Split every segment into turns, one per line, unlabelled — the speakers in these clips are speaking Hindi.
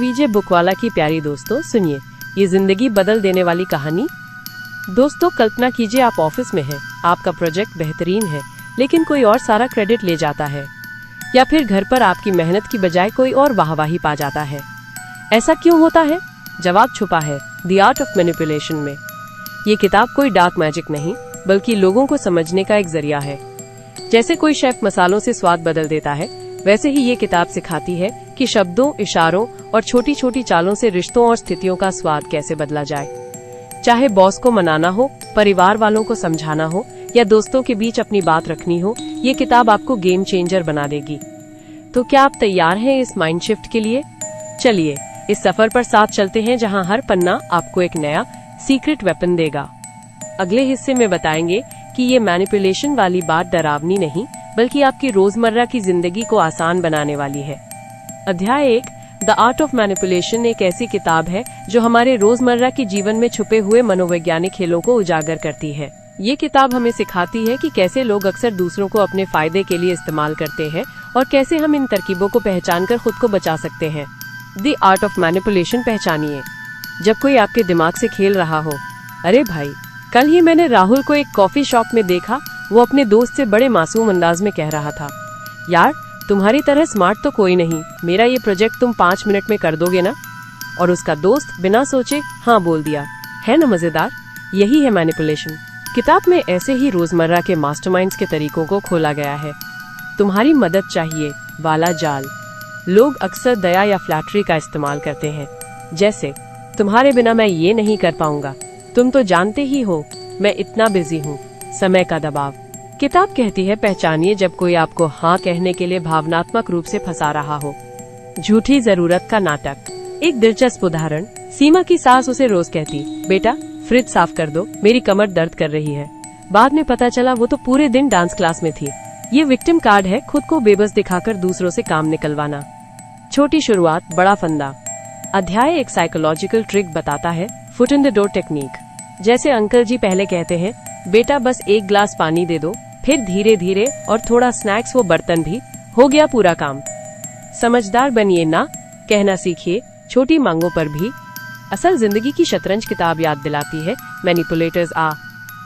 वीजे बुकवाला की प्यारी दोस्तों, सुनिए ये जिंदगी बदल देने वाली कहानी। दोस्तों, कल्पना कीजिए आप ऑफिस में हैं, आपका प्रोजेक्ट बेहतरीन है लेकिन कोई और सारा क्रेडिट ले जाता है, या फिर घर पर आपकी मेहनत की बजाय कोई और वाहवाही पा जाता है। ऐसा क्यों होता है? जवाब छुपा है द आर्ट ऑफ मैनिपुलेशन में। ये किताब कोई डार्क मैजिक नहीं बल्कि लोगों को समझने का एक जरिया है। जैसे कोई शेफ मसालों से स्वाद बदल देता है, वैसे ही ये किताब सिखाती है कि शब्दों, इशारों और छोटी छोटी चालों से रिश्तों और स्थितियों का स्वाद कैसे बदला जाए। चाहे बॉस को मनाना हो, परिवार वालों को समझाना हो या दोस्तों के बीच अपनी बात रखनी हो, ये किताब आपको गेम चेंजर बना देगी। तो क्या आप तैयार हैं इस माइंड शिफ्ट के लिए? चलिए इस सफर पर साथ चलते हैं जहां हर पन्ना आपको एक नया सीक्रेट वेपन देगा। अगले हिस्से में बताएंगे कि ये मैनिपुलेशन वाली बात डरावनी नहीं बल्कि आपकी रोजमर्रा की जिंदगी को आसान बनाने वाली है। अध्याय 1, द आर्ट ऑफ मैनिपुलेशन एक ऐसी किताब है जो हमारे रोजमर्रा के जीवन में छुपे हुए मनोवैज्ञानिक खेलों को उजागर करती है। ये किताब हमें सिखाती है कि कैसे लोग अक्सर दूसरों को अपने फायदे के लिए इस्तेमाल करते हैं और कैसे हम इन तरकीबों को पहचानकर खुद को बचा सकते हैं। द आर्ट ऑफ मैनिपुलेशन पहचानिए। जब कोई आपके दिमाग से खेल रहा हो, अरे भाई, कल ही मैंने राहुल को एक कॉफी शॉप में देखा, वो अपने दोस्त से बड़े मासूम अंदाज में कह रहा था, यार तुम्हारी तरह स्मार्ट तो कोई नहीं, मेरा ये प्रोजेक्ट तुम 5 मिनट में कर दोगे ना? और उसका दोस्त बिना सोचे हाँ बोल दिया। है ना मजेदार? यही है मैनिपुलेशन। किताब में ऐसे ही रोजमर्रा के मास्टरमाइंड्स के तरीकों को खोला गया है। तुम्हारी मदद चाहिए वाला जाल। लोग अक्सर दया या फ्लैटरी का इस्तेमाल करते हैं, जैसे तुम्हारे बिना मैं ये नहीं कर पाऊंगा, तुम तो जानते ही हो मैं इतना बिजी हूँ। समय का दबाव। किताब कहती है पहचानिए जब कोई आपको हाँ कहने के लिए भावनात्मक रूप से फंसा रहा हो। झूठी जरूरत का नाटक। एक दिलचस्प उदाहरण, सीमा की सास उसे रोज कहती, बेटा फ्रिज साफ कर दो, मेरी कमर दर्द कर रही है। बाद में पता चला वो तो पूरे दिन डांस क्लास में थी। ये विक्टिम कार्ड है, खुद को बेबस दिखाकर दूसरों से काम निकलवाना। छोटी शुरुआत, बड़ा फंदा। अध्याय 1 साइकोलॉजिकल ट्रिक बताता है foot in the door technique. जैसे अंकल जी पहले कहते हैं, बेटा बस 1 गिलास पानी दे दो, फिर धीरे धीरे और थोड़ा स्नैक्स, वो बर्तन भी, हो गया पूरा काम। समझदार बनिए ना कहना सीखिए, छोटी मांगों पर भी। असल जिंदगी की शतरंज किताब याद दिलाती है मैनिपुलेटर्स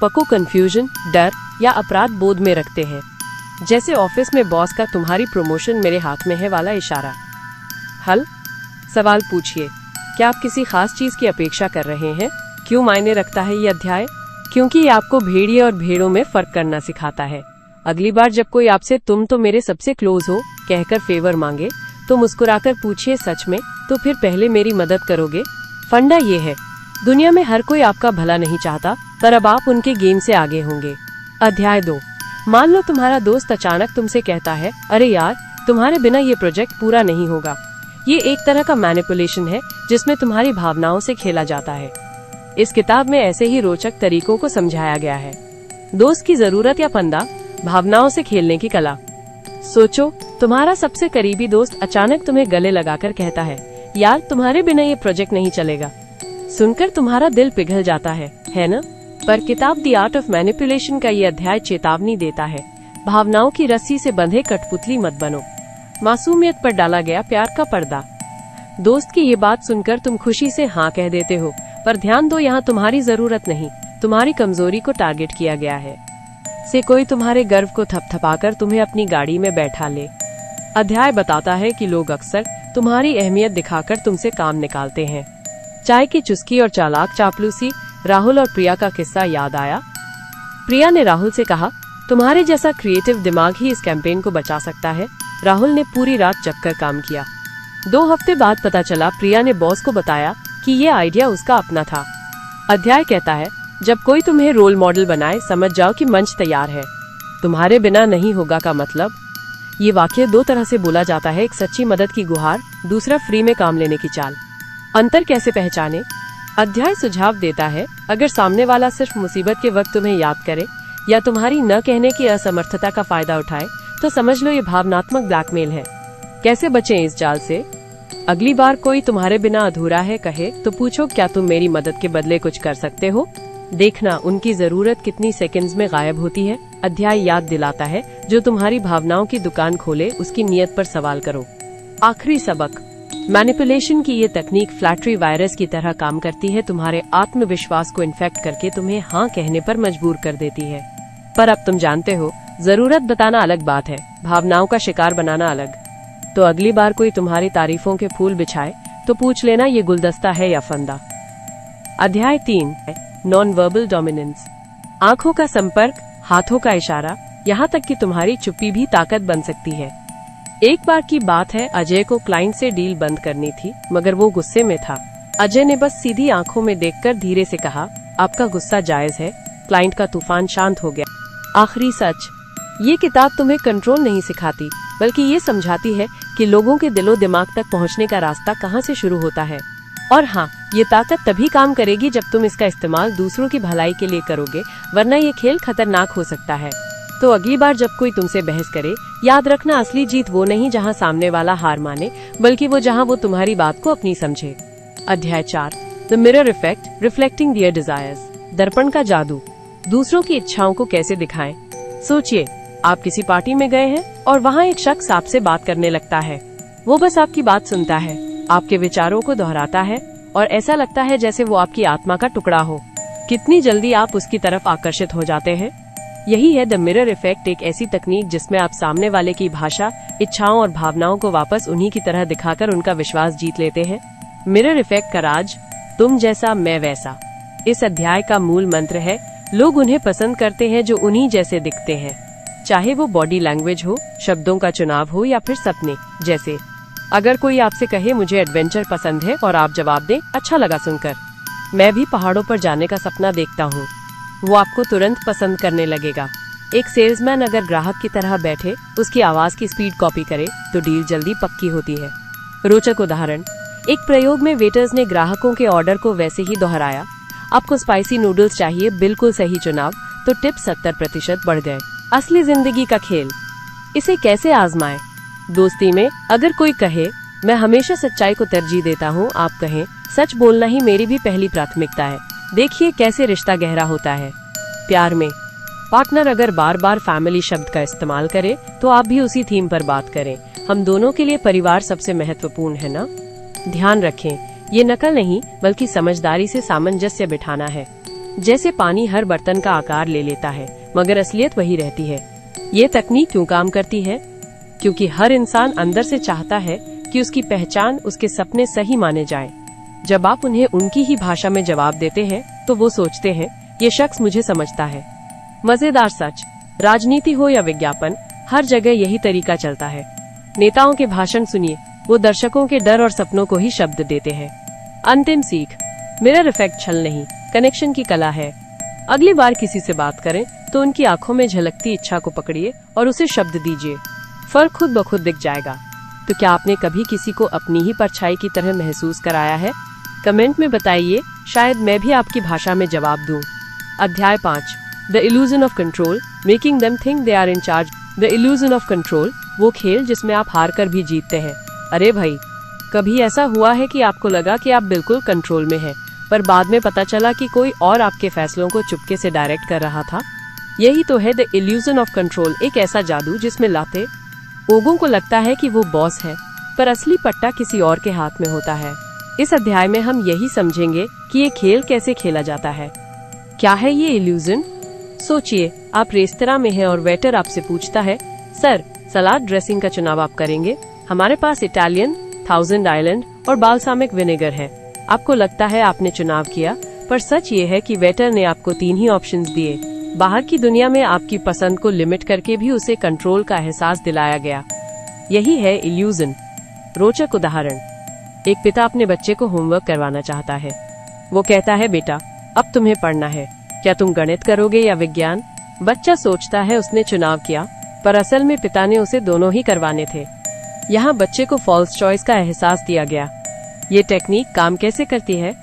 पको कंफ्यूजन, डर या अपराध बोध में रखते हैं। जैसे ऑफिस में बॉस का तुम्हारी प्रमोशन मेरे हाथ में है वाला इशारा। हल? सवाल पूछिए, क्या आप किसी खास चीज की अपेक्षा कर रहे हैं? क्यों मायने रखता है ये अध्याय? क्योंकि ये आपको भेड़िए और भेड़ों में फर्क करना सिखाता है। अगली बार जब कोई आपसे तुम तो मेरे सबसे क्लोज हो कहकर फेवर मांगे, तो मुस्कुराकर पूछिए, सच में तो फिर पहले मेरी मदद करोगे? फंडा ये है, दुनिया में हर कोई आपका भला नहीं चाहता, पर अब आप उनके गेम से आगे होंगे। अध्याय 2, मान लो तुम्हारा दोस्त अचानक तुमसे कहता है, अरे यार तुम्हारे बिना ये प्रोजेक्ट पूरा नहीं होगा। ये एक तरह का मैनिपुलेशन है जिसमें तुम्हारी भावनाओं से खेला जाता है। इस किताब में ऐसे ही रोचक तरीकों को समझाया गया है। दोस्त की जरूरत या फंदा, भावनाओं से खेलने की कला। सोचो, तुम्हारा सबसे करीबी दोस्त अचानक तुम्हें गले लगाकर कहता है, यार तुम्हारे बिना ये प्रोजेक्ट नहीं चलेगा। सुनकर तुम्हारा दिल पिघल जाता है ना? पर किताब द आर्ट ऑफ मैनिपुलेशन का ये अध्याय चेतावनी देता है, भावनाओं की रस्सी से बंधे कठपुतली मत बनो। मासूमियत पर डाला गया प्यार का पर्दा। दोस्त की ये बात सुनकर तुम खुशी से हाँ कह देते हो, पर ध्यान दो यहाँ तुम्हारी जरूरत नहीं, तुम्हारी कमजोरी को टारगेट किया गया है। से कोई तुम्हारे गर्व को थपथपाकर तुम्हें अपनी गाड़ी में बैठा ले। अध्याय बताता है कि लोग अक्सर तुम्हारी अहमियत दिखाकर तुमसे काम निकालते हैं। चाय की चुस्की और चालाक चापलूसी। राहुल और प्रिया का किस्सा याद आया। प्रिया ने राहुल से कहा, तुम्हारे जैसा क्रिएटिव दिमाग ही इस कैंपेन को बचा सकता है। राहुल ने पूरी रात जगकर काम किया। 2 हफ्ते बाद पता चला प्रिया ने बॉस को बताया कि ये आइडिया उसका अपना था। अध्याय कहता है, जब कोई तुम्हें रोल मॉडल बनाए, समझ जाओ कि मंच तैयार है। तुम्हारे बिना नहीं होगा का मतलब? ये वाक्य 2 तरह से बोला जाता है, एक सच्ची मदद की गुहार, दूसरा फ्री में काम लेने की चाल। अंतर कैसे पहचाने? अध्याय सुझाव देता है, अगर सामने वाला सिर्फ मुसीबत के वक्त तुम्हें याद करे या तुम्हारी न कहने की असमर्थता का फायदा उठाए, तो समझ लो ये भावनात्मक ब्लैकमेल है। कैसे बचें इस जाल से? अगली बार कोई तुम्हारे बिना अधूरा है कहे, तो पूछो, क्या तुम मेरी मदद के बदले कुछ कर सकते हो? देखना उनकी जरूरत कितनी सेकंड्स में गायब होती है। अध्याय याद दिलाता है, जो तुम्हारी भावनाओं की दुकान खोले उसकी नीयत पर सवाल करो। आखिरी सबक, मैनिपुलेशन की ये तकनीक फ्लैटरी वायरस की तरह काम करती है, तुम्हारे आत्मविश्वास को इन्फेक्ट करके तुम्हें हाँ कहने पर मजबूर कर देती है। पर अब तुम जानते हो, जरूरत बताना अलग बात है, भावनाओं का शिकार बनाना अलग। तो अगली बार कोई तुम्हारी तारीफों के फूल बिछाए तो पूछ लेना ये गुलदस्ता है या फंदा। अध्याय 3 है नॉन वर्बल डोमिनेंस। आंखों का संपर्क, हाथों का इशारा, यहाँ तक कि तुम्हारी चुप्पी भी ताकत बन सकती है। एक बार की बात है, अजय को क्लाइंट से डील बंद करनी थी, मगर वो गुस्से में था। अजय ने बस सीधी आंखों में देखकर धीरे से कहा, आपका गुस्सा जायज है। क्लाइंट का तूफान शांत हो गया। आखिरी सच। ये किताब तुम्हें कंट्रोल नहीं सिखाती, बल्कि ये समझाती है कि लोगों के दिलो दिमाग तक पहुंचने का रास्ता कहां से शुरू होता है। और हाँ, ये ताकत तभी काम करेगी जब तुम इसका इस्तेमाल दूसरों की भलाई के लिए करोगे, वरना ये खेल खतरनाक हो सकता है। तो अगली बार जब कोई तुमसे बहस करे, याद रखना असली जीत वो नहीं जहाँ सामने वाला हार माने, बल्कि वो जहाँ वो तुम्हारी बात को अपनी समझे। अध्याय 4 the mirror effect, reflecting their desires. दर्पण का जादू। दूसरों की इच्छाओं को कैसे दिखाएं? सोचिए, आप किसी पार्टी में गए हैं और वहाँ एक शख्स आपसे बात करने लगता है। वो बस आपकी बात सुनता है, आपके विचारों को दोहराता है और ऐसा लगता है जैसे वो आपकी आत्मा का टुकड़ा हो। कितनी जल्दी आप उसकी तरफ आकर्षित हो जाते हैं। यही है द मिरर इफेक्ट, एक ऐसी तकनीक जिसमें आप सामने वाले की भाषा, इच्छाओं और भावनाओं को वापस उन्हीं की तरह दिखाकर उनका विश्वास जीत लेते हैं। मिरर इफेक्ट का राज, तुम जैसा मैं वैसा। इस अध्याय का मूल मंत्र है, लोग उन्हें पसंद करते हैं जो उन्हीं जैसे दिखते हैं, चाहे वो बॉडी लैंग्वेज हो, शब्दों का चुनाव हो या फिर सपने। जैसे अगर कोई आपसे कहे मुझे एडवेंचर पसंद है और आप जवाब दें, अच्छा लगा सुनकर, मैं भी पहाड़ों पर जाने का सपना देखता हूँ, वो आपको तुरंत पसंद करने लगेगा। एक सेल्समैन अगर ग्राहक की तरह बैठे, उसकी आवाज की स्पीड कॉपी करे तो डील जल्दी पक्की होती है। रोचक उदाहरण, एक प्रयोग में वेटर्स ने ग्राहकों के ऑर्डर को वैसे ही दोहराया। आपको स्पाइसी नूडल्स चाहिए, बिल्कुल सही चुनाव, तो टिप 70% बढ़ गए। असली जिंदगी का खेल। इसे कैसे आजमाएं? दोस्ती में अगर कोई कहे मैं हमेशा सच्चाई को तरजीह देता हूँ, आप कहें सच बोलना ही मेरी भी पहली प्राथमिकता है। देखिए कैसे रिश्ता गहरा होता है। प्यार में पार्टनर अगर बार बार फैमिली शब्द का इस्तेमाल करे तो आप भी उसी थीम पर बात करें, हम दोनों के लिए परिवार सबसे महत्वपूर्ण है ना। ध्यान रखें, ये नकल नहीं बल्कि समझदारी से सामंजस्य बिठाना है। जैसे पानी हर बर्तन का आकार ले लेता है, मगर असलियत वही रहती है। ये तकनीक क्यों काम करती है? क्योंकि हर इंसान अंदर से चाहता है कि उसकी पहचान, उसके सपने सही माने जाएं। जब आप उन्हें उनकी ही भाषा में जवाब देते हैं तो वो सोचते हैं ये शख्स मुझे समझता है। मजेदार सच, राजनीति हो या विज्ञापन, हर जगह यही तरीका चलता है। नेताओं के भाषण सुनिए, वो दर्शकों के डर और सपनों को ही शब्द देते हैं। अंतिम सीख, मिरर इफेक्ट छल नहीं, कनेक्शन की कला है। अगली बार किसी से बात करें तो उनकी आंखों में झलकती इच्छा को पकड़िए और उसे शब्द दीजिए, फर्क खुद ब खुद दिख जाएगा। तो क्या आपने कभी किसी को अपनी ही परछाई की तरह महसूस कराया है? कमेंट में बताइए, शायद मैं भी आपकी भाषा में जवाब दूं। अध्याय 5 the illusion of control, making them think they are in charge. The illusion of control, वो खेल जिसमें आप हार कर भी जीतते हैं। अरे भाई, कभी ऐसा हुआ है कि आपको लगा कि आप बिल्कुल कंट्रोल में हैं, पर बाद में पता चला कि कोई और आपके फैसलों को चुपके से डायरेक्ट कर रहा था? यही तो है द इल्यूजन ऑफ कंट्रोल, एक ऐसा जादू जिसमें लाते लोगों को लगता है कि वो बॉस है, पर असली पट्टा किसी और के हाथ में होता है। इस अध्याय में हम यही समझेंगे कि ये खेल कैसे खेला जाता है। क्या है ये इल्यूजन? सोचिए, आप रेस्तरां में हैं और वेटर आपसे पूछता है, सर सलाद ड्रेसिंग का चुनाव आप करेंगे? हमारे पास इटालियन, थाउजेंड आइलैंड और बाल्सामिक विनेगर है। आपको लगता है आपने चुनाव किया, पर सच ये है कि वेटर ने आपको 3 ही ऑप्शंस दिए। बाहर की दुनिया में आपकी पसंद को लिमिट करके भी उसे कंट्रोल का एहसास दिलाया गया। यही है इल्यूजन। रोचक उदाहरण, एक पिता अपने बच्चे को होमवर्क करवाना चाहता है। वो कहता है, बेटा अब तुम्हें पढ़ना है, क्या तुम गणित करोगे या विज्ञान? बच्चा सोचता है उसने चुनाव किया, पर असल में पिता ने उसे दोनों ही करवाने थे। यहाँ बच्चे को फॉल्स चॉइस का एहसास दिया गया। ये टेक्निक काम कैसे करती है?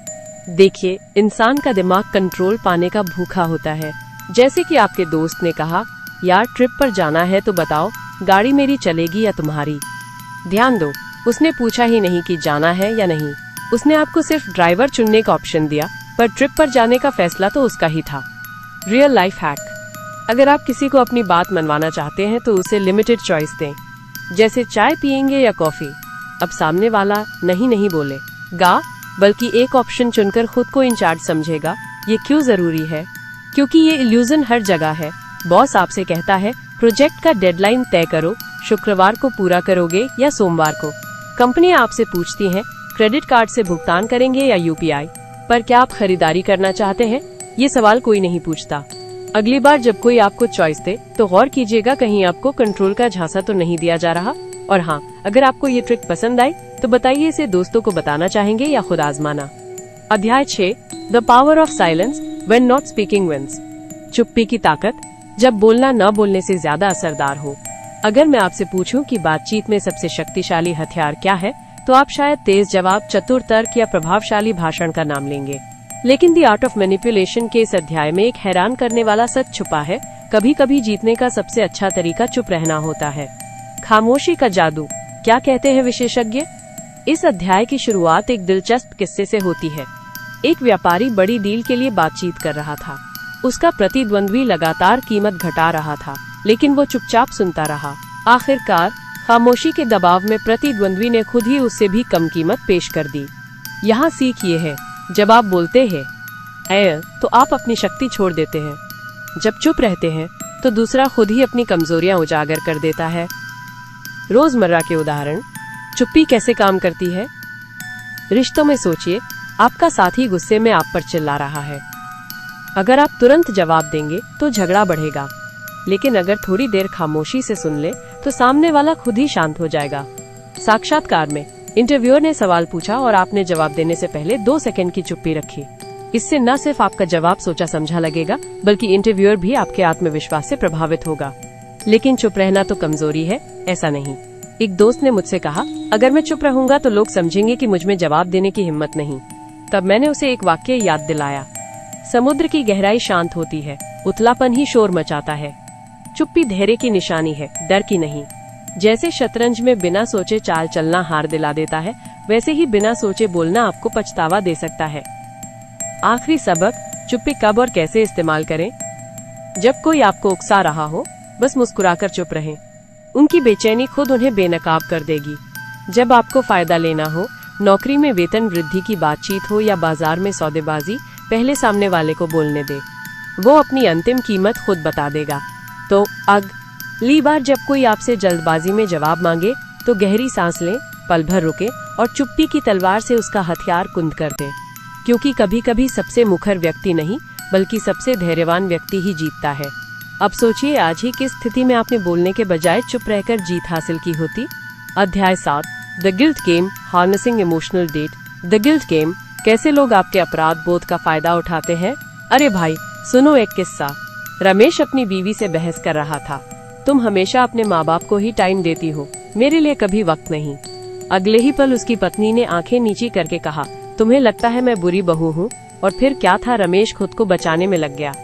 देखिए, इंसान का दिमाग कंट्रोल पाने का भूखा होता है। जैसे कि आपके दोस्त ने कहा, यार ट्रिप पर जाना है तो बताओ, गाड़ी मेरी चलेगी या तुम्हारी? ध्यान दो, उसने पूछा ही नहीं कि जाना है या नहीं। उसने आपको सिर्फ ड्राइवर चुनने का ऑप्शन दिया, पर ट्रिप पर जाने का फैसला तो उसका ही था। रियल लाइफ हैक, अगर आप किसी को अपनी बात मनवाना चाहते हैं तो उसे लिमिटेड चॉइस दें, जैसे चाय पियेंगे या कॉफी। अब सामने वाला नहीं बोलेगा, बल्कि एक ऑप्शन चुनकर खुद को इंचार्ज समझेगा। ये क्यों जरूरी है? क्योंकि ये इल्यूजन हर जगह है। बॉस आपसे कहता है प्रोजेक्ट का डेडलाइन तय करो, शुक्रवार को पूरा करोगे या सोमवार को। कंपनी आपसे पूछती है क्रेडिट कार्ड से भुगतान करेंगे या यूपीआई, पर क्या आप खरीदारी करना चाहते हैं? ये सवाल कोई नहीं पूछता। अगली बार जब कोई आपको चॉइस दे तो गौर कीजिएगा कहीं आपको कंट्रोल का झांसा तो नहीं दिया जा रहा। और हाँ, अगर आपको ये ट्रिक पसंद आई तो बताइए इसे दोस्तों को बताना चाहेंगे या खुद आजमाना। अध्याय 6, the power of silence when not speaking wins. चुप्पी की ताकत, जब बोलना न बोलने से ज्यादा असरदार हो। अगर मैं आपसे पूछूं कि बातचीत में सबसे शक्तिशाली हथियार क्या है, तो आप शायद तेज जवाब, चतुर तर्क या प्रभावशाली भाषण का नाम लेंगे। लेकिन द आर्ट ऑफ मैनिपुलेशन के इस अध्याय में एक हैरान करने वाला सच छुपा है। कभी कभी जीतने का सबसे अच्छा तरीका चुप रहना होता है। खामोशी का जादू, क्या कहते हैं विशेषज्ञ? इस अध्याय की शुरुआत एक दिलचस्प किस्से से होती है। एक व्यापारी बड़ी डील के लिए बातचीत कर रहा था। उसका प्रतिद्वंद्वी लगातार कीमत घटा रहा था, लेकिन वो चुपचाप सुनता रहा। आखिरकार खामोशी के दबाव में प्रतिद्वंद्वी ने खुद ही उससे भी कम कीमत पेश कर दी। यहाँ सीख ये है, जब आप बोलते हैं तो आप अपनी शक्ति छोड़ देते हैं। जब चुप रहते हैं तो दूसरा खुद ही अपनी कमजोरियां उजागर कर देता है। रोजमर्रा के उदाहरण, चुप्पी कैसे काम करती है? रिश्तों में सोचिए, आपका साथी गुस्से में आप पर चिल्ला रहा है। अगर आप तुरंत जवाब देंगे तो झगड़ा बढ़ेगा, लेकिन अगर थोड़ी देर खामोशी से सुन ले तो सामने वाला खुद ही शांत हो जाएगा। साक्षात्कार में इंटरव्यूअर ने सवाल पूछा और आपने जवाब देने से पहले 2 सेकंड की चुप्पी रखी। इससे न सिर्फ आपका जवाब सोचा समझा लगेगा, बल्कि इंटरव्यूअर भी आपके आत्मविश्वास से प्रभावित होगा। लेकिन चुप रहना तो कमजोरी है, ऐसा नहीं। एक दोस्त ने मुझसे कहा, अगर मैं चुप रहूंगा तो लोग समझेंगे कि मुझ में जवाब देने की हिम्मत नहीं। तब मैंने उसे एक वाक्य याद दिलाया, समुद्र की गहराई शांत होती है, उथलापन ही शोर मचाता है। चुप्पी धैर्य की निशानी है, डर की नहीं। जैसे शतरंज में बिना सोचे चाल चलना हार दिला देता है, वैसे ही बिना सोचे बोलना आपको पछतावा दे सकता है। आखिरी सबक, चुप्पी कब और कैसे इस्तेमाल करें? जब कोई आपको उकसा रहा हो, बस मुस्कुराकर चुप रहें। उनकी बेचैनी खुद उन्हें बेनकाब कर देगी। जब आपको फायदा लेना हो, नौकरी में वेतन वृद्धि की बातचीत हो या बाजार में सौदेबाजी, पहले सामने वाले को बोलने दे। वो अपनी अंतिम कीमत खुद बता देगा। तो अगली बार जब कोई आपसे जल्दबाजी में जवाब मांगे तो गहरी सांस लें, पल भर रुके और चुप्पी की तलवार से उसका हथियार कुंद कर दें। क्योंकि कभी कभी सबसे मुखर व्यक्ति नहीं, बल्कि सबसे धैर्यवान व्यक्ति ही जीतता है। अब सोचिए, आज ही किस स्थिति में आपने बोलने के बजाय चुप रहकर जीत हासिल की होती। अध्याय 7, the guilt game, harnessing emotional debt. The guilt game, कैसे लोग आपके अपराध बोध का फायदा उठाते हैं। अरे भाई सुनो एक किस्सा। रमेश अपनी बीवी से बहस कर रहा था, तुम हमेशा अपने माँ बाप को ही टाइम देती हो, मेरे लिए कभी वक्त नहीं। अगले ही पल उसकी पत्नी ने आंखें नीची करके कहा, तुम्हें लगता है मैं बुरी बहू हूँ? और फिर क्या था, रमेश खुद को बचाने में लग गया।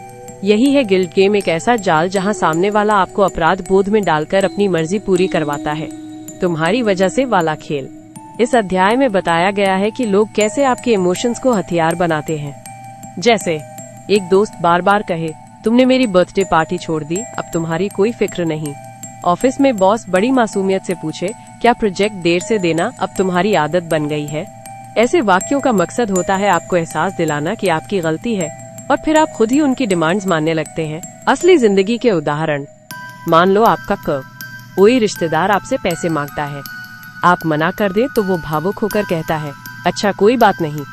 यही है गिल्ट गेम, एक ऐसा जाल जहाँ सामने वाला आपको अपराध बोध में डालकर अपनी मर्जी पूरी करवाता है। तुम्हारी वजह से वाला खेल। इस अध्याय में बताया गया है कि लोग कैसे आपके इमोशंस को हथियार बनाते हैं। जैसे एक दोस्त बार बार कहे, तुमने मेरी बर्थडे पार्टी छोड़ दी, अब तुम्हारी कोई फिक्र नहीं। ऑफिस में बॉस बड़ी मासूमियत से पूछे, क्या प्रोजेक्ट देर से देना अब तुम्हारी आदत बन गई है। ऐसे वाक्यों का मकसद होता है आपको एहसास दिलाना कि आपकी गलती है, और फिर आप खुद ही उनकी डिमांड्स मानने लगते हैं। असली जिंदगी के उदाहरण, मान लो आपका कोई रिश्तेदार आपसे पैसे मांगता है। आप मना कर दे तो वो भावुक होकर कहता है, अच्छा कोई बात नहीं,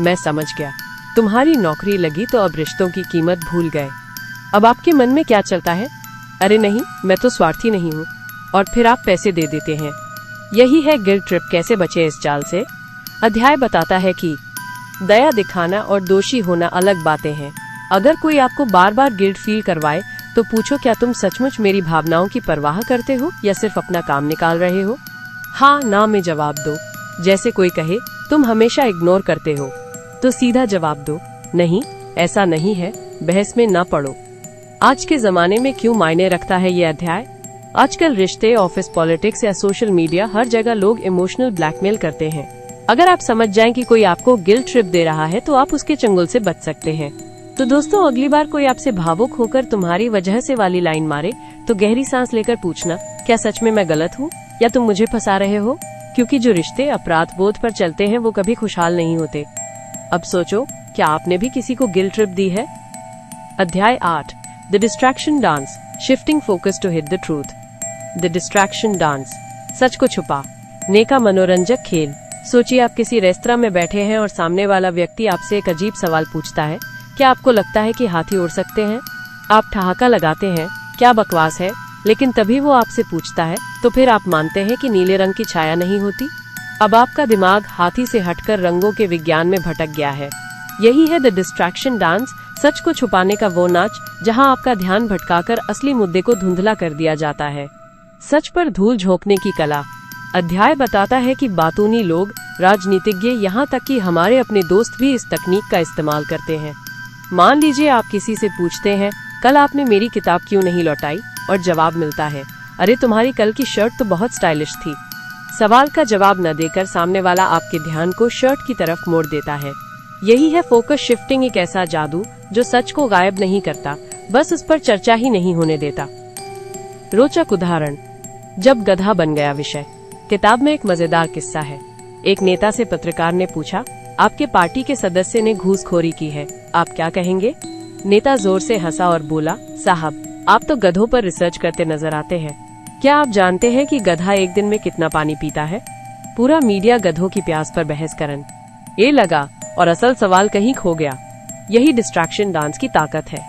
मैं समझ गया। तुम्हारी नौकरी लगी तो अब रिश्तों की कीमत भूल गए। अब आपके मन में क्या चलता है, अरे नहीं, मैं तो स्वार्थी नहीं हूँ, और फिर आप पैसे दे देते हैं। यही है गिल्ट ट्रिप। कैसे बचे इस जाल से? अध्याय बताता है कि दया दिखाना और दोषी होना अलग बातें हैं। अगर कोई आपको बार बार गिल्ट फील करवाए तो पूछो, क्या तुम सचमुच मेरी भावनाओं की परवाह करते हो या सिर्फ अपना काम निकाल रहे हो? हाँ ना में जवाब दो। जैसे कोई कहे, तुम हमेशा इग्नोर करते हो, तो सीधा जवाब दो, नहीं ऐसा नहीं है, बहस में ना पड़ो। आज के जमाने में क्यों मायने रखता है ये अध्याय? आजकल रिश्ते, ऑफिस पॉलिटिक्स या सोशल मीडिया, हर जगह लोग इमोशनल ब्लैकमेल करते हैं। अगर आप समझ जाएं कि कोई आपको गिल्ट ट्रिप दे रहा है तो आप उसके चंगुल से बच सकते हैं। तो दोस्तों, अगली बार कोई आपसे भावुक होकर तुम्हारी वजह से वाली लाइन मारे तो गहरी सांस लेकर पूछना, क्या सच में मैं गलत हूँ या तुम मुझे फंसा रहे हो? क्योंकि जो रिश्ते अपराध बोध पर चलते हैं वो कभी खुशहाल नहीं होते। अब सोचो, क्या आपने भी किसी को गिल्ट ट्रिप दी है? अध्याय 8, the distraction dance, shifting focus to hit the truth. The distraction dance, सच को छुपाने का मनोरंजक खेल। सोचिए, आप किसी रेस्तरां में बैठे हैं और सामने वाला व्यक्ति आपसे एक अजीब सवाल पूछता है, क्या आपको लगता है कि हाथी उड़ सकते हैं? आप ठहाका लगाते हैं, क्या बकवास है, लेकिन तभी वो आपसे पूछता है, तो फिर आप मानते हैं कि नीले रंग की छाया नहीं होती? अब आपका दिमाग हाथी से हटकर रंगों के विज्ञान में भटक गया है। यही है द डिस्ट्रैक्शन डांस, सच को छुपाने का वो नाच जहां आपका ध्यान भटकाकर असली मुद्दे को धुंधला कर दिया जाता है। सच पर धूल झोंकने की कला। अध्याय बताता है कि बातूनी लोग, राजनीतिज्ञ, यहाँ तक कि हमारे अपने दोस्त भी इस तकनीक का इस्तेमाल करते हैं। मान लीजिए आप किसी से पूछते हैं, कल आपने मेरी किताब क्यों नहीं लौटाई? और जवाब मिलता है, अरे तुम्हारी कल की शर्ट तो बहुत स्टाइलिश थी। सवाल का जवाब न देकर सामने वाला आपके ध्यान को शर्ट की तरफ मोड़ देता है। यही है फोकस शिफ्टिंग, एक ऐसा जादू जो सच को गायब नहीं करता, बस उस पर चर्चा ही नहीं होने देता। रोचक उदाहरण, जब गधा बन गया विषय। किताब में एक मजेदार किस्सा है। एक नेता से पत्रकार ने पूछा, आपके पार्टी के सदस्य ने घूसखोरी की है, आप क्या कहेंगे? नेता जोर से हंसा और बोला, साहब, आप तो गधों पर रिसर्च करते नजर आते हैं। क्या आप जानते हैं कि गधा एक दिन में कितना पानी पीता है? पूरा मीडिया गधों की प्यास पर बहस करन ये लगा और असल सवाल कहीं खो गया। यही डिस्ट्रैक्शन डांस की ताकत है।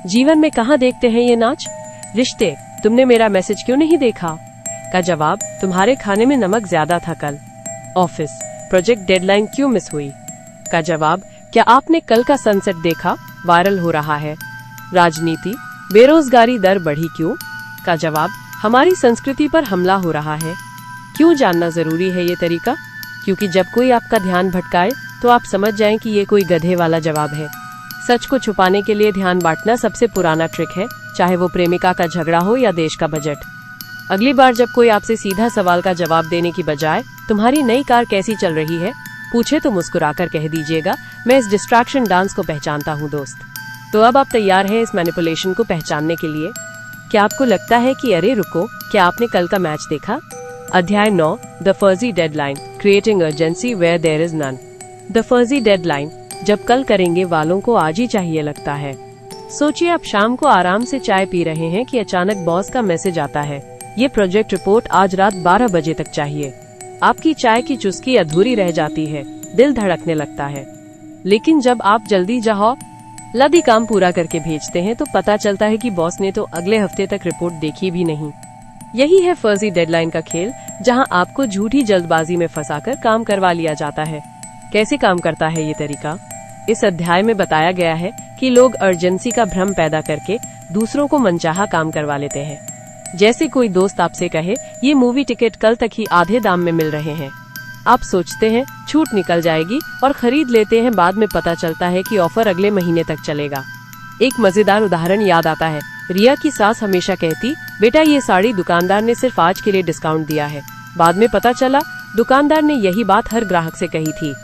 जीवन में कहाँ देखते हैं ये नाच? रिश्ते, तुमने मेरा मैसेज क्यों नहीं देखा? का जवाब, तुम्हारे खाने में नमक ज्यादा था कल। ऑफिस, प्रोजेक्ट डेडलाइन क्यों मिस हुई? का जवाब, क्या आपने कल का सनसेट देखा? वायरल हो रहा है। राजनीति, बेरोजगारी दर बढ़ी क्यों? का जवाब, हमारी संस्कृति पर हमला हो रहा है। क्यों जानना जरूरी है ये तरीका? क्योंकि जब कोई आपका ध्यान भटकाए तो आप समझ जाएं कि ये कोई गधे वाला जवाब है। सच को छुपाने के लिए ध्यान बांटना सबसे पुराना ट्रिक है, चाहे वो प्रेमिका का झगड़ा हो या देश का बजट। अगली बार जब कोई आपसे सीधा सवाल का जवाब देने की बजाय तुम्हारी नई कार कैसी चल रही है पूछे, तो मुस्कुराकर कह दीजिएगा, मैं इस डिस्ट्रैक्शन डांस को पहचानता हूँ दोस्त। तो अब आप तैयार हैं इस मैनिपुलेशन को पहचानने के लिए? क्या आपको लगता है कि अरे रुको, क्या आपने कल का मैच देखा? अध्याय 9, द फर्जी deadline, creating urgency where there is none. The फर्जी डेडलाइन, जब कल करेंगे वालों को आज ही चाहिए लगता है। सोचिए, आप शाम को आराम से चाय पी रहे हैं कि अचानक बॉस का मैसेज आता है, ये प्रोजेक्ट रिपोर्ट आज रात 12 बजे तक चाहिए। आपकी चाय की चुस्की अधूरी रह जाती है, दिल धड़कने लगता है। लेकिन जब आप जल्दी जाओ लदी काम पूरा करके भेजते हैं तो पता चलता है कि बॉस ने तो अगले हफ्ते तक रिपोर्ट देखी भी नहीं। यही है फर्जी डेडलाइन का खेल, जहां आपको झूठी जल्दबाजी में फंसाकर काम करवा लिया जाता है। कैसे काम करता है ये तरीका? इस अध्याय में बताया गया है कि लोग अर्जेंसी का भ्रम पैदा करके दूसरों को मनचाहा काम करवा लेते हैं। जैसे कोई दोस्त आपसे कहे, ये मूवी टिकट कल तक ही आधे दाम में मिल रहे हैं। आप सोचते हैं छूट निकल जाएगी और खरीद लेते हैं। बाद में पता चलता है कि ऑफर अगले महीने तक चलेगा। एक मजेदार उदाहरण याद आता है। रिया की सास हमेशा कहती, बेटा ये साड़ी दुकानदार ने सिर्फ आज के लिए डिस्काउंट दिया है। बाद में पता चला दुकानदार ने यही बात हर ग्राहक से कही थी।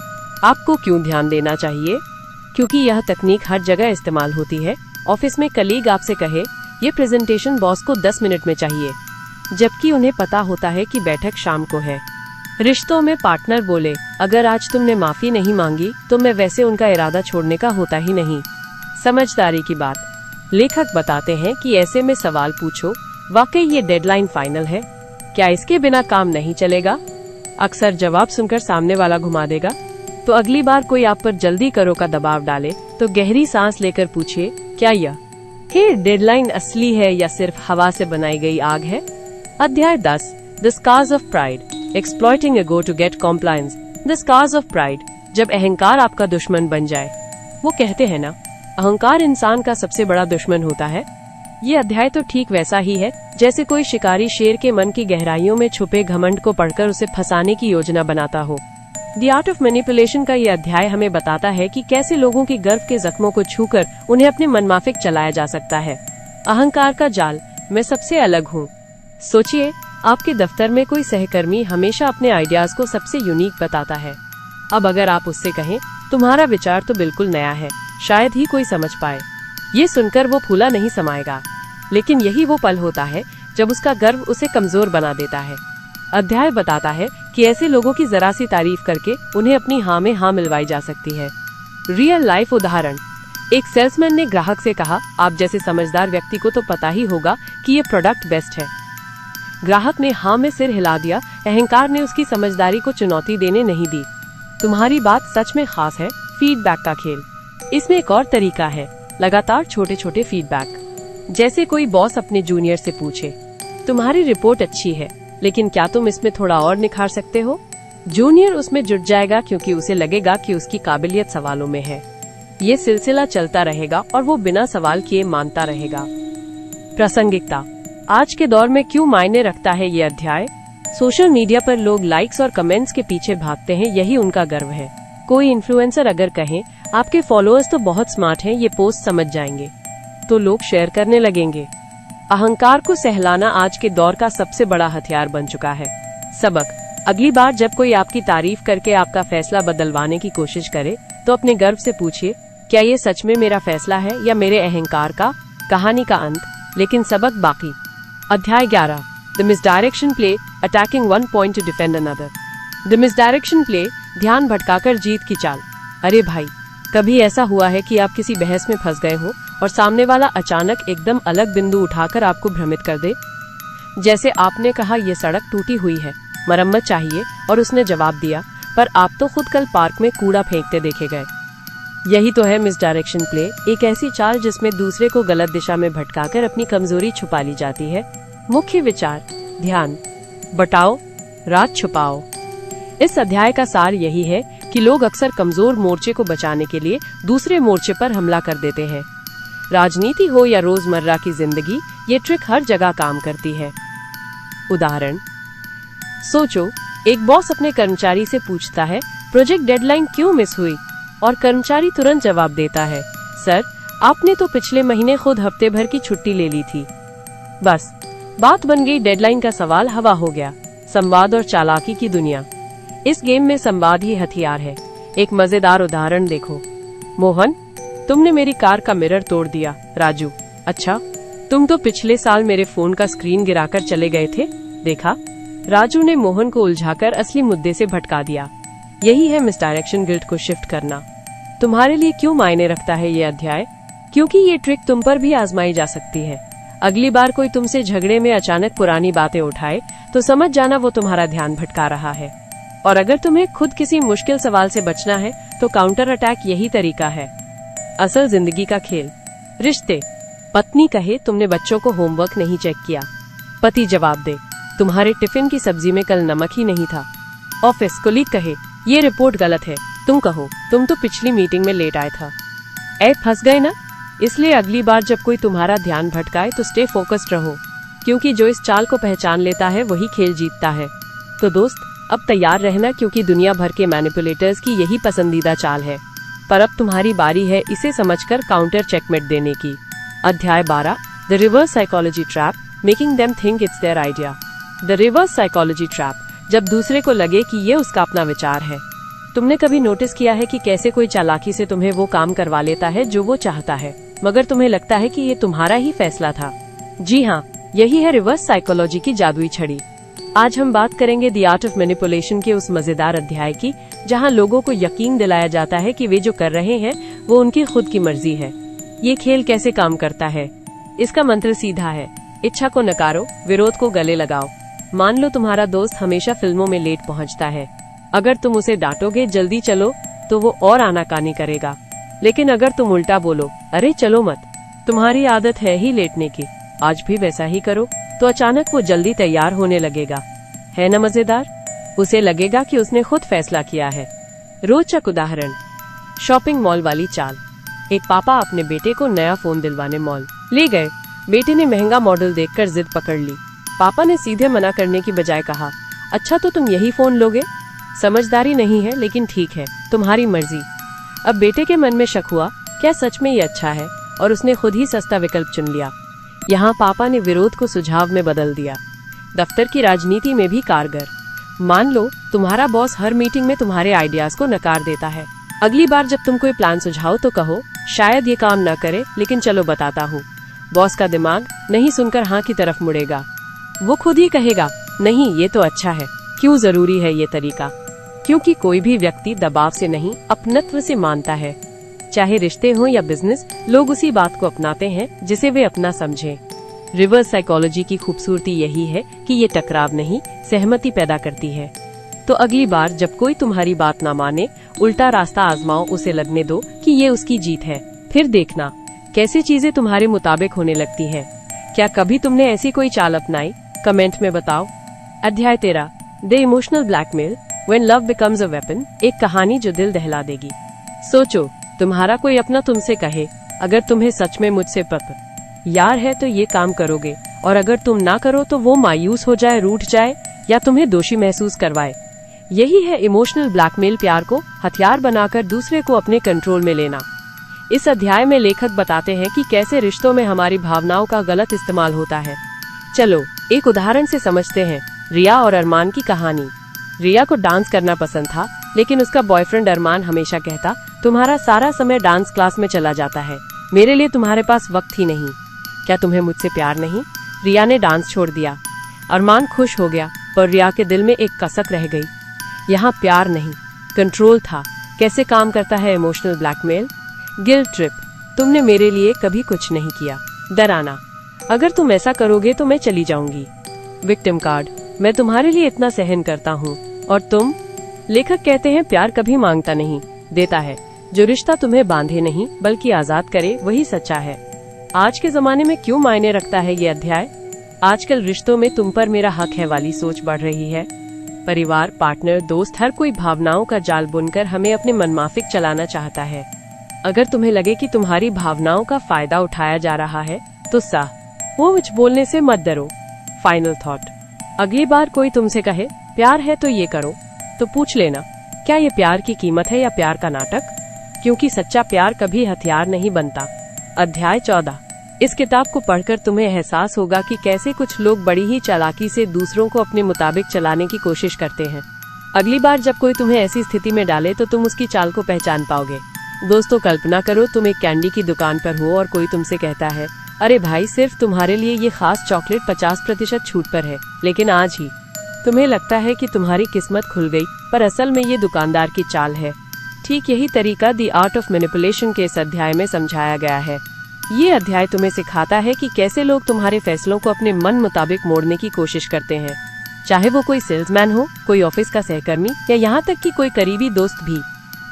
आपको क्यों ध्यान देना चाहिए? क्योंकि यह तकनीक हर जगह इस्तेमाल होती है। ऑफिस में कलीग आपसे कहे, ये प्रेजेंटेशन बॉस को 10 मिनट में चाहिए, जबकि उन्हें पता होता है कि बैठक शाम को है। रिश्तों में पार्टनर बोले, अगर आज तुमने माफी नहीं मांगी तो मैं वैसे उनका इरादा छोड़ने का होता ही नहीं। समझदारी की बात। लेखक बताते हैं कि ऐसे में सवाल पूछो, वाकई ये डेडलाइन फाइनल है? क्या इसके बिना काम नहीं चलेगा? अक्सर जवाब सुनकर सामने वाला घुमा देगा। तो अगली बार कोई आप पर जल्दी करो का दबाव डाले तो गहरी सांस लेकर पूछिए, क्या यह डेडलाइन असली है या सिर्फ हवा से बनाई गई आग है? अध्याय 10, the scars of pride, exploiting ego to get compliance. The scars of pride, जब अहंकार आपका दुश्मन बन जाए। वो कहते हैं ना, अहंकार इंसान का सबसे बड़ा दुश्मन होता है। ये अध्याय तो ठीक वैसा ही है जैसे कोई शिकारी शेर के मन की गहराइयों में छुपे घमंड को पढ़कर उसे फंसाने की योजना बनाता हो। द आर्ट ऑफ मैनिपुलेशन का ये अध्याय हमें बताता है कि कैसे लोगों के गर्व के जख्मों को छूकर उन्हें अपने मनमाफिक चलाया जा सकता है। अहंकार का जाल, मैं सबसे अलग हूँ। सोचिए, आपके दफ्तर में कोई सहकर्मी हमेशा अपने आइडियाज को सबसे यूनिक बताता है। अब अगर आप उससे कहें, तुम्हारा विचार तो बिल्कुल नया है, शायद ही कोई समझ पाए। ये सुनकर वो फूला नहीं समाएगा, लेकिन यही वो पल होता है जब उसका गर्व उसे कमजोर बना देता है। अध्याय बताता है कि ऐसे लोगों की जरा सी तारीफ करके उन्हें अपनी हाँ में हाँ मिलवाई जा सकती है। रियल लाइफ उदाहरण। एक सेल्समैन ने ग्राहक से कहा, आप जैसे समझदार व्यक्ति को तो पता ही होगा कि ये प्रोडक्ट बेस्ट है। ग्राहक ने हाँ में सिर हिला दिया। अहंकार ने उसकी समझदारी को चुनौती देने नहीं दी। तुम्हारी बात सच में खास है। फीडबैक का खेल। इसमें एक और तरीका है, लगातार छोटे छोटे फीडबैक। जैसे कोई बॉस अपने जूनियर से पूछे, तुम्हारी रिपोर्ट अच्छी है लेकिन क्या तुम इसमें थोड़ा और निखार सकते हो। जूनियर उसमें जुट जाएगा क्योंकि उसे लगेगा कि उसकी काबिलियत सवालों में है। ये सिलसिला चलता रहेगा और वो बिना सवाल किए मानता रहेगा। प्रासंगिकता। आज के दौर में क्यों मायने रखता है ये अध्याय। सोशल मीडिया पर लोग लाइक्स और कमेंट्स के पीछे भागते हैं, यही उनका गर्व है। कोई इन्फ्लुएंसर अगर कहें आपके फॉलोअर्स तो बहुत स्मार्ट हैं, ये पोस्ट समझ जाएंगे, तो लोग शेयर करने लगेंगे। अहंकार को सहलाना आज के दौर का सबसे बड़ा हथियार बन चुका है। सबक। अगली बार जब कोई आपकी तारीफ करके आपका फैसला बदलवाने की कोशिश करे तो अपने गर्व से पूछिए, क्या ये सच में मेरा फैसला है या मेरे अहंकार का। कहानी का अंत, लेकिन सबक बाकी। अध्याय 11। The misdirection play, attacking one point to defend another. The misdirection play, ध्यान भटकाकर जीत की चाल। अरे भाई, कभी ऐसा हुआ है कि आप किसी बहस में फंस गए हो और सामने वाला अचानक एकदम अलग बिंदु उठाकर आपको भ्रमित कर दे। जैसे आपने कहा ये सड़क टूटी हुई है, मरम्मत चाहिए, और उसने जवाब दिया, पर आप तो खुद कल पार्क में कूड़ा फेंकते देखे गए। यही तो है मिसडायरेक्शन प्ले, एक ऐसी चाल जिसमें दूसरे को गलत दिशा में भटकाकर अपनी कमजोरी छुपा ली जाती है। मुख्य विचार, ध्यान बटाओ, रात छुपाओ। इस अध्याय का सार यही है कि लोग अक्सर कमजोर मोर्चे को बचाने के लिए दूसरे मोर्चे पर हमला कर देते हैं। राजनीति हो या रोजमर्रा की जिंदगी, ये ट्रिक हर जगह काम करती है। उदाहरण। सोचो, एक बॉस अपने कर्मचारी से पूछता है, प्रोजेक्ट डेडलाइन क्यों मिस हुई, और कर्मचारी तुरंत जवाब देता है, सर आपने तो पिछले महीने खुद हफ्ते भर की छुट्टी ले ली थी। बस बात बन गई, डेडलाइन का सवाल हवा हो गया। संवाद और चालाकी की दुनिया। इस गेम में संवाद ही हथियार है। एक मजेदार उदाहरण देखो। मोहन, तुमने मेरी कार का मिरर तोड़ दिया। राजू, अच्छा, तुम तो पिछले साल मेरे फोन का स्क्रीन गिराकर चले गए थे, देखा। राजू ने मोहन को उलझाकर असली मुद्दे से भटका दिया। यही है मिसडायरेक्शन गिल्ट को शिफ्ट करना। तुम्हारे लिए क्यों मायने रखता है ये अध्याय? क्योंकि ये ट्रिक तुम पर भी आजमाई जा सकती है। अगली बार कोई तुमसे झगड़े में अचानक पुरानी बातें उठाए तो समझ जाना वो तुम्हारा ध्यान भटका रहा है। और अगर तुम्हें खुद किसी मुश्किल सवाल से बचना है तो काउंटर अटैक यही तरीका है। असल जिंदगी का खेल। रिश्ते। पत्नी कहे, तुमने बच्चों को होमवर्क नहीं चेक किया। पति जवाब दे, तुम्हारे टिफिन की सब्जी में कल नमक ही नहीं था। ऑफिस कोलीग कहे, ये रिपोर्ट गलत है। तुम कहो, तुम तो पिछली मीटिंग में लेट आए था। फंस गए ना। इसलिए अगली बार जब कोई तुम्हारा ध्यान भटकाए तो स्टे फोकस्ड रहो, क्योंकि जो इस चाल को पहचान लेता है वही खेल जीतता है। तो दोस्त, अब तैयार रहना, क्योंकि दुनिया भर के मैनिपुलेटर्स की यही पसंदीदा चाल है। पर अब तुम्हारी बारी है इसे समझकर काउंटर चेकमेट देने की। अध्याय 12। The reverse psychology trap, making them think it's their idea. The reverse psychology trap, जब दूसरे को लगे कि ये उसका अपना विचार है। तुमने कभी नोटिस किया है कि कैसे कोई चालाकी से तुम्हें वो काम करवा लेता है जो वो चाहता है, मगर तुम्हें लगता है कि ये तुम्हारा ही फैसला था। जी हाँ, यही है रिवर्स साइकोलॉजी की जादुई छड़ी। आज हम बात करेंगे द आर्ट ऑफ मैनिपुलेशन के उस मजेदार अध्याय की, जहाँ लोगों को यकीन दिलाया जाता है कि वे जो कर रहे हैं वो उनकी खुद की मर्जी है। ये खेल कैसे काम करता है? इसका मंत्र सीधा है, इच्छा को नकारो, विरोध को गले लगाओ। मान लो तुम्हारा दोस्त हमेशा फिल्मों में लेट पहुंचता है। अगर तुम उसे डांटोगे जल्दी चलो तो वो और आनाकानी करेगा। लेकिन अगर तुम उल्टा बोलो, अरे चलो मत, तुम्हारी आदत है ही लेटने की, आज भी वैसा ही करो, तो अचानक वो जल्दी तैयार होने लगेगा। है ना मजेदार? उसे लगेगा कि उसने खुद फैसला किया है। रोचक उदाहरण। शॉपिंग मॉल वाली चाल। एक पापा अपने बेटे को नया फोन दिलवाने मॉल ले गए। बेटे ने महंगा मॉडल देखकर जिद पकड़ ली। पापा ने सीधे मना करने की बजाय कहा, अच्छा तो तुम यही फोन लोगे? समझदारी नहीं है, लेकिन ठीक है, तुम्हारी मर्जी। अब बेटे के मन में शक हुआ, क्या सच में ये अच्छा है? और उसने खुद ही सस्ता विकल्प चुन लिया। यहाँ पापा ने विरोध को सुझाव में बदल दिया। दफ्तर की राजनीति में भी कारगर। मान लो तुम्हारा बॉस हर मीटिंग में तुम्हारे आइडियाज को नकार देता है। अगली बार जब तुम कोई प्लान सुझाओ तो कहो, शायद ये काम न करे, लेकिन चलो बताता हूँ। बॉस का दिमाग नहीं सुनकर हाँ की तरफ मुड़ेगा। वो खुद ही कहेगा, नहीं ये तो अच्छा है, क्यों जरूरी है ये तरीका? क्योंकि कोई भी व्यक्ति दबाव से नहीं, अपनत्व से मानता है। चाहे रिश्ते हो या बिजनेस, लोग उसी बात को अपनाते हैं जिसे वे अपना समझें। रिवर्स साइकोलॉजी की खूबसूरती यही है कि ये टकराव नहीं, सहमति पैदा करती है। तो अगली बार जब कोई तुम्हारी बात ना माने, उल्टा रास्ता आजमाओ, उसे लगने दो कि ये उसकी जीत है। फिर देखना कैसे चीजें तुम्हारे मुताबिक होने लगती हैं। क्या कभी तुमने ऐसी कोई चाल अपनाई? कमेंट में बताओ। अध्याय 13, the emotional blackmail when love becomes a weapon. एक कहानी जो दिल दहला देगी। सोचो, तुम्हारा कोई अपना तुमसे कहे, अगर तुम्हें सच में मुझसे यार है तो ये काम करोगे, और अगर तुम ना करो तो वो मायूस हो जाए, रूठ जाए या तुम्हें दोषी महसूस करवाए। यही है इमोशनल ब्लैकमेल, प्यार को हथियार बनाकर दूसरे को अपने कंट्रोल में लेना। इस अध्याय में लेखक बताते हैं कि कैसे रिश्तों में हमारी भावनाओं का गलत इस्तेमाल होता है। चलो एक उदाहरण से समझते हैं। रिया और अरमान की कहानी। रिया को डांस करना पसंद था, लेकिन उसका बॉयफ्रेंड अरमान हमेशा कहता, तुम्हारा सारा समय डांस क्लास में चला जाता है, मेरे लिए तुम्हारे पास वक्त ही नहीं। क्या तुम्हें मुझसे प्यार नहीं? रिया ने डांस छोड़ दिया। अरमान खुश हो गया, पर रिया के दिल में एक कसक रह गई। यहाँ प्यार नहीं, कंट्रोल था। कैसे काम करता है इमोशनल ब्लैकमेल? गिल्ट ट्रिप, तुमने मेरे लिए कभी कुछ नहीं किया। डराना, अगर तुम ऐसा करोगे तो मैं चली जाऊंगी। विक्टिम कार्ड, मैं तुम्हारे लिए इतना सहन करता हूँ और तुम? लेखक कहते हैं प्यार कभी मांगता नहीं, देता है। जो रिश्ता तुम्हें बांधे नहीं बल्कि आजाद करे, वही सच्चा है। आज के जमाने में क्यों मायने रखता है ये अध्याय? आजकल रिश्तों में तुम पर मेरा हक है वाली सोच बढ़ रही है। परिवार, पार्टनर, दोस्त, हर कोई भावनाओं का जाल बुनकर हमें अपने मनमाफिक चलाना चाहता है। अगर तुम्हें लगे कि तुम्हारी भावनाओं का फायदा उठाया जा रहा है तो वो मुझ बोलने से मत डरो। फाइनल थॉट, अगली बार कोई तुमसे कहे प्यार है तो ये करो, तो पूछ लेना, क्या ये प्यार की कीमत है या प्यार का नाटक? क्योंकि सच्चा प्यार कभी हथियार नहीं बनता। अध्याय 14, इस किताब को पढ़कर तुम्हें एहसास होगा कि कैसे कुछ लोग बड़ी ही चालाकी से दूसरों को अपने मुताबिक चलाने की कोशिश करते हैं। अगली बार जब कोई तुम्हें ऐसी स्थिति में डाले तो तुम उसकी चाल को पहचान पाओगे। दोस्तों, कल्पना करो तुम एक कैंडी की दुकान पर हो और कोई तुमसे कहता है, अरे भाई, सिर्फ तुम्हारे लिए ये खास चॉकलेट 50% छूट पर है, लेकिन आज ही। तुम्हें लगता है कि तुम्हारी किस्मत खुल गई, पर असल में ये दुकानदार की चाल है। ठीक यही तरीका द आर्ट ऑफ मैनिपुलेशन के इस अध्याय में समझाया गया है। ये अध्याय तुम्हें सिखाता है कि कैसे लोग तुम्हारे फैसलों को अपने मन मुताबिक मोड़ने की कोशिश करते हैं, चाहे वो कोई सेल्समैन हो, कोई ऑफिस का सहकर्मी या यहाँ तक कि कोई करीबी दोस्त भी।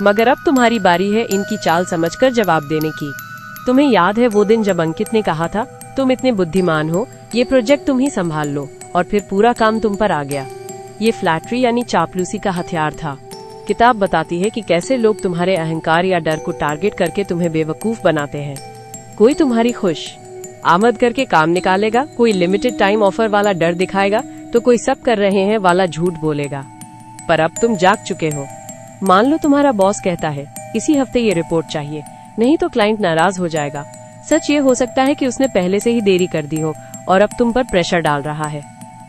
मगर अब तुम्हारी बारी है इनकी चाल समझकर जवाब देने की। तुम्हें याद है वो दिन जब अंकित ने कहा था, तुम इतने बुद्धिमान हो, ये प्रोजेक्ट तुम ही संभाल लो, और फिर पूरा काम तुम पर आ गया। ये फ्लैटरी यानी चापलूसी का हथियार था। किताब बताती है कि कैसे लोग तुम्हारे अहंकार या डर को टारगेट करके तुम्हें बेवकूफ बनाते हैं। कोई तुम्हारी खुश आमद करके काम निकालेगा, कोई लिमिटेड टाइम ऑफर वाला डर दिखाएगा, तो कोई सब कर रहे हैं वाला झूठ बोलेगा। पर अब तुम जाग चुके हो। मान लो तुम्हारा बॉस कहता है, इसी हफ्ते ये रिपोर्ट चाहिए, नहीं तो क्लाइंट नाराज हो जाएगा। सच ये हो सकता है कि उसने पहले से ही देरी कर दी हो और अब तुम पर प्रेशर डाल रहा है।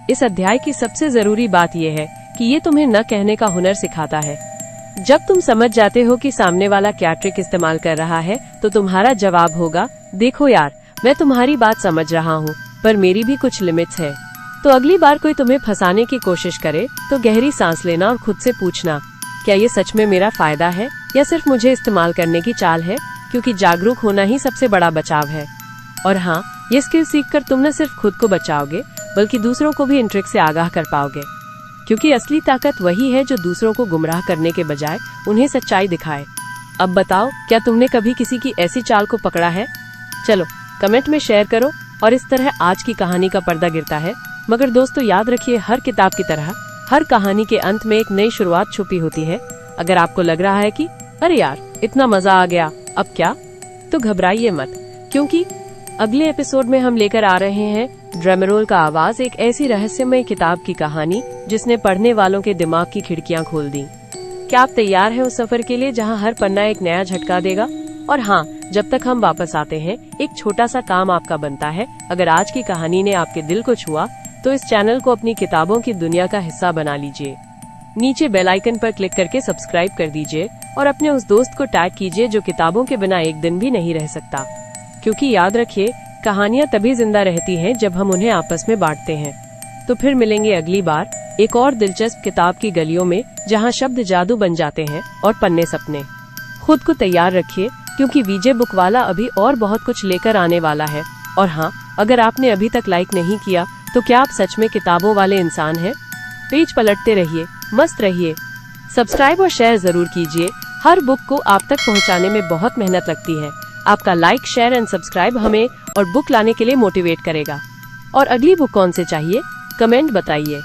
इस अध्याय की सबसे जरूरी बात यह है कि ये तुम्हें न कहने का हुनर सिखाता है। जब तुम समझ जाते हो कि सामने वाला क्या ट्रिक इस्तेमाल कर रहा है, तो तुम्हारा जवाब होगा, देखो यार, मैं तुम्हारी बात समझ रहा हूँ, पर मेरी भी कुछ लिमिट्स है। तो अगली बार कोई तुम्हें फंसाने की कोशिश करे तो गहरी सांस लेना और खुद से पूछना, क्या ये सच में मेरा फायदा है या सिर्फ मुझे इस्तेमाल करने की चाल है? क्योंकि जागरूक होना ही सबसे बड़ा बचाव है। और हाँ, ये स्किल सीखकर तुम न सिर्फ खुद को बचाओगे, बल्कि दूसरों को भी इन ट्रिक से आगाह कर पाओगे। क्योंकि असली ताकत वही है जो दूसरों को गुमराह करने के बजाय उन्हें सच्चाई दिखाए। अब बताओ, क्या तुमने कभी किसी की ऐसी चाल को पकड़ा है? चलो कमेंट में शेयर करो। और इस तरह आज की कहानी का पर्दा गिरता है। मगर दोस्तों, याद रखिए, हर किताब की तरह हर कहानी के अंत में एक नई शुरुआत छुपी होती है। अगर आपको लग रहा है कि अरे यार, इतना मजा आ गया, अब क्या, तो घबराइए मत, क्योंकि अगले एपिसोड में हम लेकर आ रहे हैं ड्रमरोल का आवाज, एक ऐसी रहस्यमय किताब की कहानी जिसने पढ़ने वालों के दिमाग की खिड़कियां खोल दी। क्या आप तैयार हैं उस सफर के लिए जहां हर पन्ना एक नया झटका देगा? और हाँ, जब तक हम वापस आते हैं, एक छोटा सा काम आपका बनता है। अगर आज की कहानी ने आपके दिल को छुआ तो इस चैनल को अपनी किताबों की दुनिया का हिस्सा बना लीजिए। नीचे बेल आइकन पर क्लिक करके सब्सक्राइब कर दीजिए और अपने उस दोस्त को टैग कीजिए जो किताबों के बिना एक दिन भी नहीं रह सकता। क्योंकि याद रखिए, कहानियाँ तभी जिंदा रहती हैं जब हम उन्हें आपस में बांटते हैं। तो फिर मिलेंगे अगली बार एक और दिलचस्प किताब की गलियों में, जहां शब्द जादू बन जाते हैं और पन्ने सपने। खुद को तैयार रखिए, क्योंकि विजय बुक वाला अभी और बहुत कुछ लेकर आने वाला है। और हाँ, अगर आपने अभी तक लाइक नहीं किया तो क्या आप सच में किताबों वाले इंसान हैं? पेज पलटते रहिए, मस्त रहिए। सब्सक्राइब और शेयर जरूर कीजिए। हर बुक को आप तक पहुंचाने में बहुत मेहनत लगती है। आपका लाइक, शेयर एंड सब्सक्राइब हमें और बुक लाने के लिए मोटिवेट करेगा। और अगली बुक कौन से चाहिए, कमेंट बताइए।